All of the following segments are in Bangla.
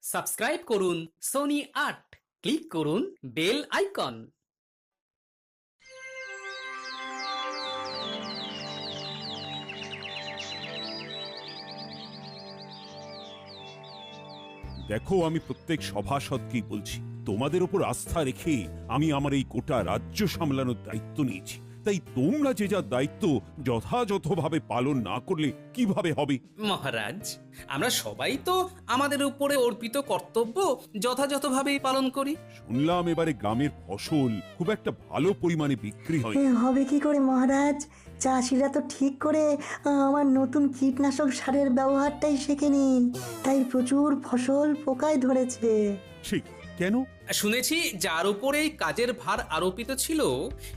সাবস্ক্রাইব করুন সোনি ৮, ক্লিক করুন বেল আইকন। দেখো, আমি প্রত্যেক সভাসদকেই বলছি, তোমাদের উপর আস্থা রেখে আমি আমার এই গোটা রাজ্য সামলানোর দায়িত্ব নিয়েছি। তাই তোমরা যে যা দায়িত্ব যথাযথভাবে পালন না করলে কিভাবে হবে? মহারাজ, আমরা সবাই তো আমাদের উপরে অর্পিত কর্তব্য যথাযথভাবেই পালন করি। শুনলাম এবারে গ্রামের ফসল খুব একটা ভালো পরিমাণে বিক্রি হয়। হবে কি করে মহারাজ? চাষিরা তো ঠিক করে আমার নতুন কীটনাশক সারের ব্যবহারটাই শেখেনি, তাই প্রচুর ফসল পোকায় ধরেছে। সে কেন? শুনেছি যার উপরেই কাজের ভার আরোপিত ছিল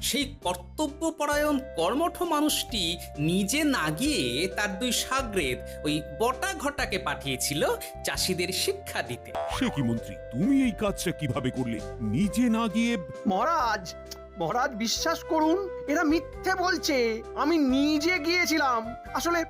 সেই কর্তব্যপরায়ণ কর্মঠ মানুষটি নিজে না গিয়ে তার দুই শাগরেদ ওই বটা ঘটাকে পাঠিয়েছিল চাষিদের শিক্ষা দিতে। সে কি মন্ত্রী, তুমি এই কাজটা কিভাবে করলে? নিজে না গিয়ে? মহারাজ মহারাজ বিশ্বাস করুন, এরা মিথ্যে বলছে। আমি নিজে গিয়েছিলাম। আসলে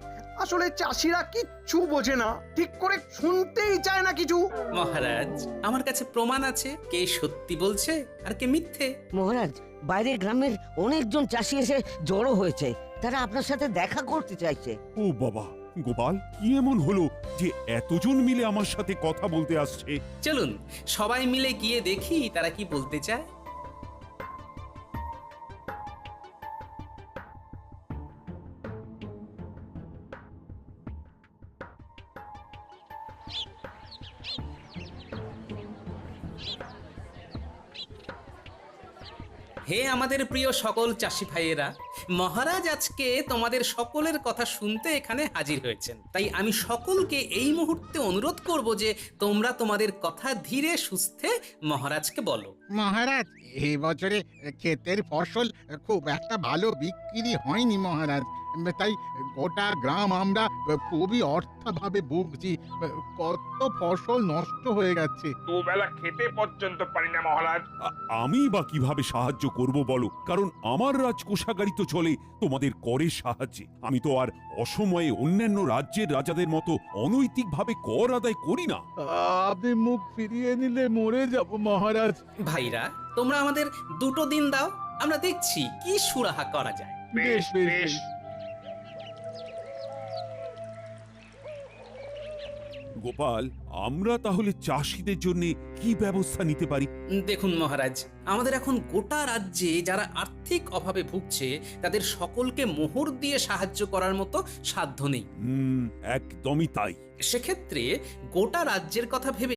আসলে চাষিরা কিচ্ছু বোঝে না, ঠিক করে শুনতেই চায় না কিছু। মহারাজ, আমার কাছে প্রমাণ আছে কে সত্যি বলছে আর কে মিথ্যে। মহারাজ, বাইরের গ্রামের অনেকজন চাষি এসে জড়ো হয়েছে, তারা আপনার সাথে দেখা করতে চাইছে। ও বাবা, গোপাল, কি এমন হলো যে এতজন মিলে আমার সাথে কথা বলতে আসছে? চলুন সবাই মিলে গিয়ে দেখি তারা কি বলতে চায়। হে আমাদের প্রিয় সকল চাষি ভাইয়েরা, মহারাজ আজকে তোমাদের সকলের কথা শুনতে এখানে হাজির হয়েছেন। তাই আমি সকলকে এই মুহূর্তে অনুরোধ করব যে তোমরা তোমাদের কথা ধীরে সুস্থে মহারাজকে বলো। মহারাজ, এই বছরে ক্ষেতের ফসল খুব একটা ভালো বিক্রি হয়নি মহারাজ। তাই গোটা গ্রাম আমরা খুবই অর্থাভাবে ভুগছি। কত ফসল নষ্ট হয়ে গেছে। দুবেলা খেতে পর্যন্ত পারি না মহারাজ। আমি বা কিভাবে সাহায্য করব বলো? কারণ আমার রাজকোষাগারই তো চলে তোমাদের করের সাহায্যে। আমি তো আর অসময়ে অন্যান্য রাজ্যের রাজাদের মতো অনৈতিকভাবে কর আদায় করি না। আপনি মুখ ফিরিয়ে নিলে মরে যাব মহারাজ। ভাইরা, তোমরা আমাদের 2 দিন দাও, আমরা দেখছি কি সুরাহা করা যায়। বেশ বেশ। গোপাল, আমরা তাহলে চাষিদের জন্য কি ব্যবস্থা নিতে পারি? দেখুন মহারাজ, আমাদের এখন গোটা রাজ্যে যারা আর্থিক অভাবে ভুগছে তাদের সকলকে মোহর দিয়ে সাহায্য করার মতো সাধ্য নেই। একদমই তাই। সেক্ষেত্রে গোটা রাজ্যের কথা ভেবে